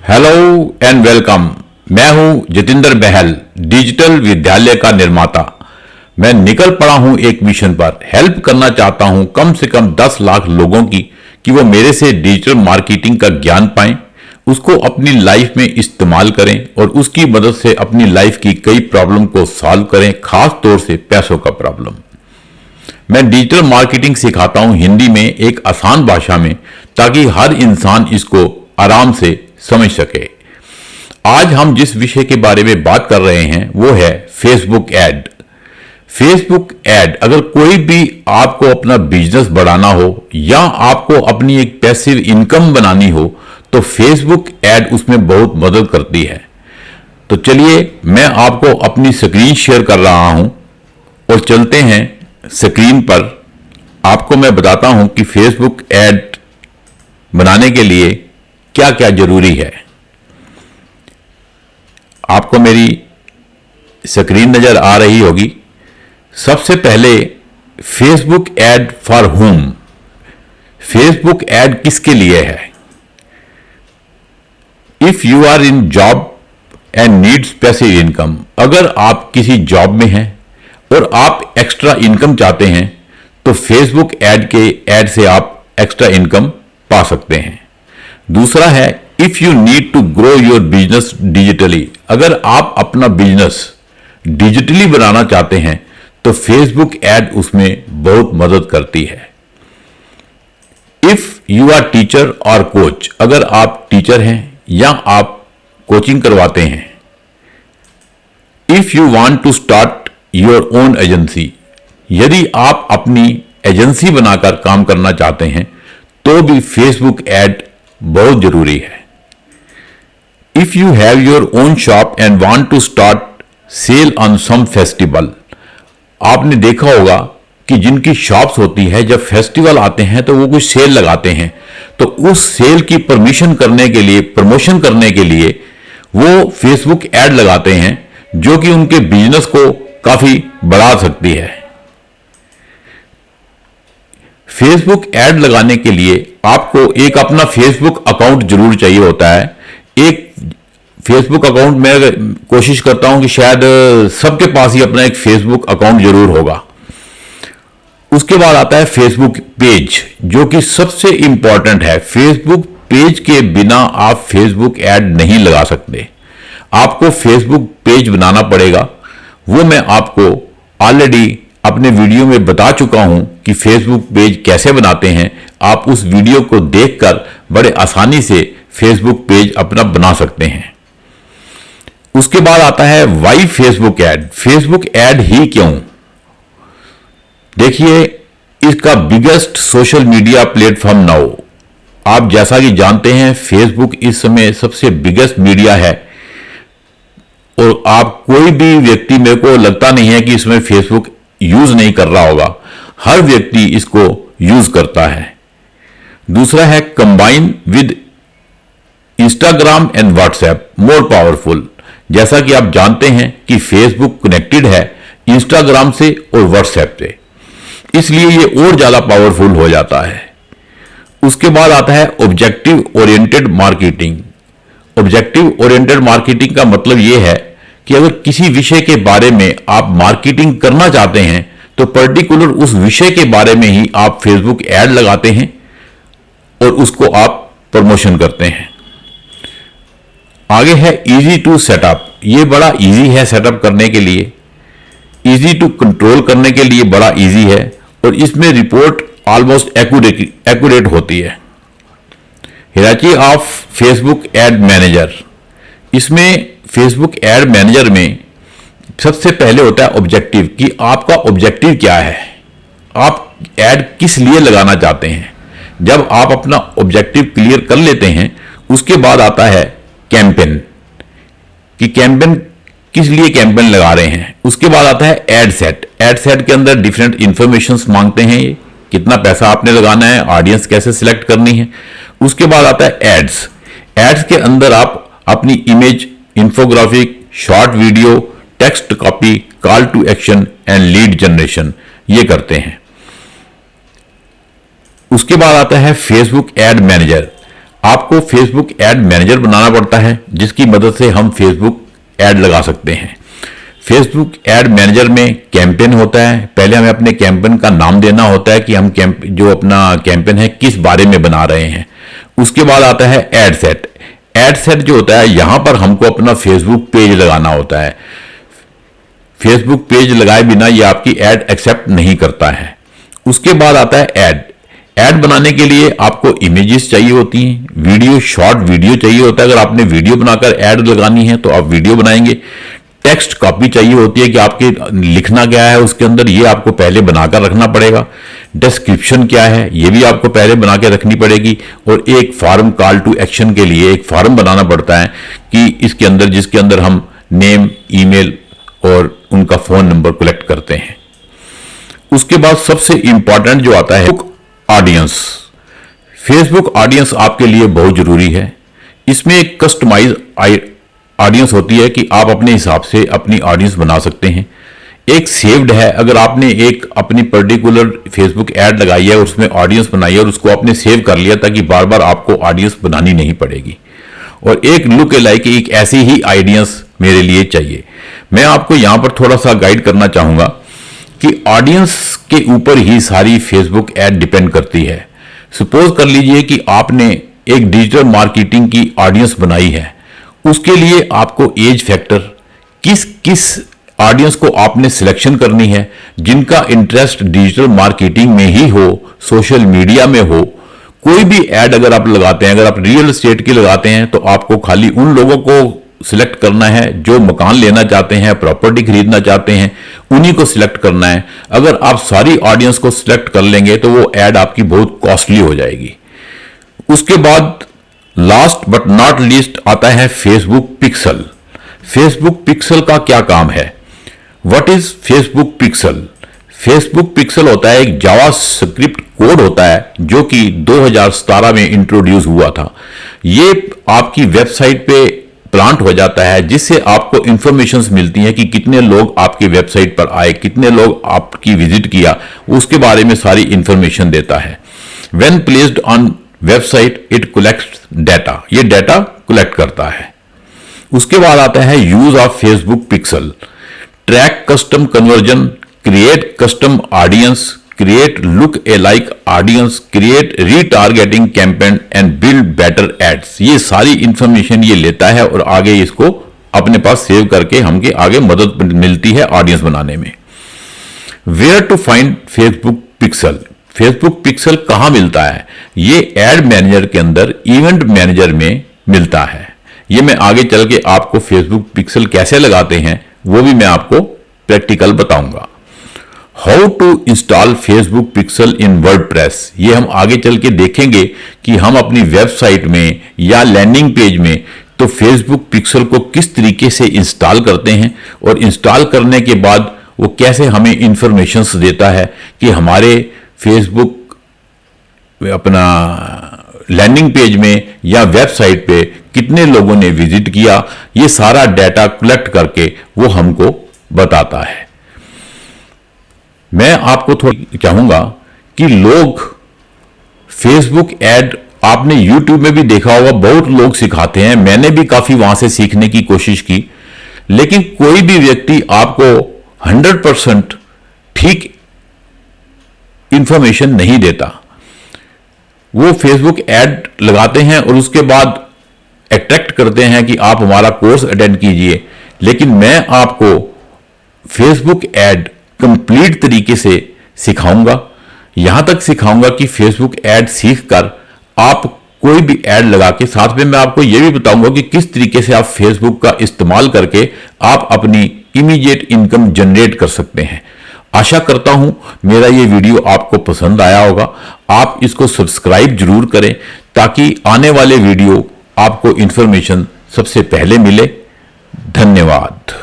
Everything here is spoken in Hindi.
Hello and welcome. मैं हूं जितेंद्र बहल, डिजिटल विद्यालय का निर्माता। मैं निकल पड़ा हूं एक मिशन पर। हेल्प करना चाहता हूं कम से कम 10 लाख लोगों की कि वो मेरे से डिजिटल मार्केटिंग का ज्ञान पाएं, उसको अपनी लाइफ में इस्तेमाल करें और उसकी मदद से अपनी लाइफ की कई प्रॉब्लम को सॉल्व करें, खास तौर से पैसों का प्रॉब्लम। मैं डिजिटल मार्केटिंग सिखाता हूं हिंदी में, एक आसान भाषा में, ताकि हर इंसान इसको आराम से समझ सके। आज हम जिस विषय के बारे में बात कर रहे हैं वो है फेसबुक ऐड। फेसबुक ऐड, अगर कोई भी आपको अपना बिजनेस बढ़ाना हो या आपको अपनी एक पैसिव इनकम बनानी हो तो फेसबुक ऐड उसमें बहुत मदद करती है। तो चलिए मैं आपको अपनी स्क्रीन शेयर कर रहा हूं और चलते हैं स्क्रीन पर। आपको मैं बताता हूं कि फेसबुक ऐड बनाने के लिए क्या क्या जरूरी है। आपको मेरी स्क्रीन नजर आ रही होगी। सबसे पहले Facebook ad for home. Facebook ad किसके लिए है? If you are in job and needs passive income, अगर आप किसी जॉब में हैं और आप एक्स्ट्रा इनकम चाहते हैं तो फेसबुक ऐड से आप एक्स्ट्रा इनकम पा सकते हैं। दूसरा है if you need to grow your business digitally, अगर आप अपना बिजनेस डिजिटली बनाना चाहते हैं तो फेसबुक ऐड उसमें बहुत मदद करती है। इफ यू आर टीचर और कोच, अगर आप टीचर हैं या आप कोचिंग करवाते हैं। If you want to start your own agency, यदि आप अपनी एजेंसी बनाकर काम करना चाहते हैं तो भी फेसबुक ऐड बहुत जरूरी है। If you have your own shop and want to start sale on some festival, आपने देखा होगा कि जिनकी शॉप्स होती है जब फेस्टिवल आते हैं तो वो कुछ सेल लगाते हैं, तो उस सेल की प्रमोशन करने के लिए वो फेसबुक ऐड लगाते हैं जो कि उनके बिजनेस को काफी बढ़ा सकती है। फेसबुक ऐड लगाने के लिए आपको एक अपना फेसबुक अकाउंट जरूर चाहिए होता है। एक फेसबुक अकाउंट मैं कोशिश करता हूं कि शायद सबके पास ही अपना एक फेसबुक अकाउंट जरूर होगा। उसके बाद आता है फेसबुक पेज, जो कि सबसे इंपॉर्टेंट है। फेसबुक पेज के बिना आप फेसबुक ऐड नहीं लगा सकते। आपको फेसबुक पेज बनाना पड़ेगा। वो मैं आपको ऑलरेडी अपने वीडियो में बता चुका हूं कि फेसबुक पेज कैसे बनाते हैं। आप उस वीडियो को देखकर बड़े आसानी से फेसबुक पेज अपना बना सकते हैं। उसके बाद आता है why Facebook ad. Facebook ad ही क्यों? देखिए, इसका biggest social media platform now. आप जैसा कि जानते हैं फेसबुक इस समय सबसे बिगेस्ट मीडिया है और आप कोई भी व्यक्ति, मेरे को लगता नहीं है कि इसमें फेसबुक यूज नहीं कर रहा होगा। हर व्यक्ति इसको यूज करता है। दूसरा है combine with Instagram and WhatsApp more powerful. जैसा कि आप जानते हैं कि फेसबुक कनेक्टेड है इंस्टाग्राम से और व्हाट्सएप से, इसलिए ये और ज्यादा पावरफुल हो जाता है। उसके बाद आता है objective oriented marketing. Objective oriented marketing का मतलब यह है कि अगर किसी विषय के बारे में आप मार्केटिंग करना चाहते हैं तो पर्टिकुलर उस विषय के बारे में ही आप फेसबुक ऐड लगाते हैं और उसको आप प्रमोशन करते हैं। आगे है इजी टू सेटअप। ये बड़ा इजी है सेटअप करने के लिए, इजी टू कंट्रोल करने के लिए बड़ा इजी है और इसमें रिपोर्ट ऑलमोस्ट एक्यूरेट होती है। हिराची ऑफ फेसबुक ऐड मैनेजर। इसमें फेसबुक ऐड मैनेजर में सबसे पहले होता है ऑब्जेक्टिव, कि आपका ऑब्जेक्टिव क्या है, आप ऐड किस लिए लगाना चाहते हैं। जब आप अपना ऑब्जेक्टिव क्लियर कर लेते हैं उसके बाद आता है कैंपेन, कि कैंपेन किस लिए कैंपेन लगा रहे हैं। उसके बाद आता है एड सेट। एड सेट के अंदर डिफरेंट इंफॉर्मेशंस मांगते हैं, ये कितना पैसा आपने लगाना है, ऑडियंस कैसे सिलेक्ट करनी है। उसके बाद आता है एड्स। एड्स के अंदर आप अपनी image, infographic, short video, text copy, call to action and lead generation ये करते हैं। उसके बाद आता है फेसबुक एड मैनेजर। आपको फेसबुक एड मैनेजर बनाना पड़ता है, जिसकी मदद से हम फेसबुक एड लगा सकते हैं। फेसबुक एड मैनेजर में कैंपेन होता है। पहले हमें अपने कैंपेन का नाम देना होता है कि हम जो अपना कैंपेन है किस बारे में बना रहे हैं। उसके बाद आता है एड सेट। एड सेट जो होता है, यहां पर हमको अपना फेसबुक पेज लगाना होता है। फेसबुक पेज लगाए बिना ये आपकी एड एक्सेप्ट नहीं करता है। उसके बाद आता है ऐड। ऐड बनाने के लिए आपको इमेजेस चाहिए होती हैं, वीडियो, शॉर्ट वीडियो चाहिए होता है। अगर आपने वीडियो बनाकर ऐड लगानी है तो आप वीडियो बनाएंगे। टेक्स्ट कॉपी चाहिए होती है कि आपके लिखना क्या है उसके अंदर, ये आपको पहले बनाकर रखना पड़ेगा। डिस्क्रिप्शन क्या है ये भी आपको पहले बना के रखनी पड़ेगी। और एक फॉर्म, कॉल टू एक्शन के लिए एक फॉर्म बनाना पड़ता है कि इसके अंदर, जिसके अंदर हम नेम, ईमेल और उनका फोन नंबर कलेक्ट करते हैं। उसके बाद सबसे इंपॉर्टेंट जो आता है ऑडियंस। फेसबुक ऑडियंस आपके लिए बहुत जरूरी है। इसमें एक कस्टमाइज ऑडियंस होती है कि आप अपने हिसाब से अपनी ऑडियंस बना सकते हैं। एक सेव्ड है, अगर आपने एक अपनी पर्टिकुलर फेसबुक ऐड लगाई है, उसमें ऑडियंस बनाई है और उसको आपने सेव कर लिया ताकि बार बार आपको ऑडियंस बनानी नहीं पड़ेगी। और एक लुक अलाइक, एक ऐसी ही ऑडियंस मेरे लिए चाहिए। मैं आपको यहां पर थोड़ा सा गाइड करना चाहूंगा कि ऑडियंस के ऊपर ही सारी फेसबुक ऐड डिपेंड करती है। सपोज कर लीजिए कि आपने एक डिजिटल मार्केटिंग की ऑडियंस बनाई है, उसके लिए आपको एज फैक्टर, किस किस ऑडियंस को आपने सिलेक्शन करनी है जिनका इंटरेस्ट डिजिटल मार्केटिंग में ही हो, सोशल मीडिया में हो। कोई भी ऐड अगर आप लगाते हैं, अगर आप रियल एस्टेट की लगाते हैं तो आपको खाली उन लोगों को सिलेक्ट करना है जो मकान लेना चाहते हैं, प्रॉपर्टी खरीदना चाहते हैं, उन्हीं को सिलेक्ट करना है। अगर आप सारी ऑडियंस को सिलेक्ट कर लेंगे तो वो ऐड आपकी बहुत कॉस्टली हो जाएगी। उसके बाद लास्ट बट नॉट लीस्ट आता है फेसबुक पिक्सल। फेसबुक पिक्सल का क्या काम है? What is Facebook pixel? Facebook pixel होता है एक जावास्क्रिप्ट कोड होता है जो कि 2017 में इंट्रोड्यूस हुआ था। ये आपकी वेबसाइट पे प्लांट हो जाता है, जिससे आपको इंफॉर्मेशन मिलती है कि कितने लोग आपकी वेबसाइट पर आए, कितने लोग आपकी विजिट किया, उसके बारे में सारी इंफॉर्मेशन देता है। When placed on website it collects data, ये डाटा कलेक्ट करता है। उसके बाद आता है use of Facebook pixel. Track custom conversion, create custom audience, create look alike audience, create retargeting campaign and build better ads. ये सारी इंफॉर्मेशन ये लेता है और आगे इसको अपने पास सेव करके हमके आगे मदद मिलती है ऑडियंस बनाने में। Where to find Facebook pixel? Facebook pixel कहां मिलता है? ये एड मैनेजर के अंदर इवेंट मैनेजर में मिलता है। ये मैं आगे चल के आपको फेसबुक पिक्सल कैसे लगाते हैं वो भी मैं आपको प्रैक्टिकल बताऊंगा। How to install Facebook pixel in WordPress, ये हम आगे चल के देखेंगे कि हम अपनी वेबसाइट में या लैंडिंग पेज में तो फेसबुक पिक्सल को किस तरीके से इंस्टॉल करते हैं और इंस्टॉल करने के बाद वो कैसे हमें इंफॉर्मेशंस देता है कि हमारे फेसबुक अपना लैंडिंग पेज में या वेबसाइट पे कितने लोगों ने विजिट किया। ये सारा डाटा कलेक्ट करके वो हमको बताता है। मैं आपको थोड़ा चाहूंगा कि लोग फेसबुक ऐड, आपने यूट्यूब में भी देखा होगा, बहुत लोग सिखाते हैं, मैंने भी काफी वहां से सीखने की कोशिश की, लेकिन कोई भी व्यक्ति आपको 100% ठीक इंफॉर्मेशन नहीं देता। वो फेसबुक ऐड लगाते हैं और उसके बाद अट्रैक्ट करते हैं कि आप हमारा कोर्स अटेंड कीजिए, लेकिन मैं आपको फेसबुक ऐड कंप्लीट तरीके से सिखाऊंगा। यहां तक सिखाऊंगा कि फेसबुक ऐड सीखकर आप कोई भी ऐड लगा के, साथ में मैं आपको यह भी बताऊंगा कि किस तरीके से आप फेसबुक का इस्तेमाल करके आप अपनी इमीडिएट इनकम जनरेट कर सकते हैं। आशा करता हूं मेरा ये वीडियो आपको पसंद आया होगा। आप इसको सब्सक्राइब जरूर करें ताकि आने वाले वीडियो आपको इंफॉर्मेशन सबसे पहले मिले। धन्यवाद।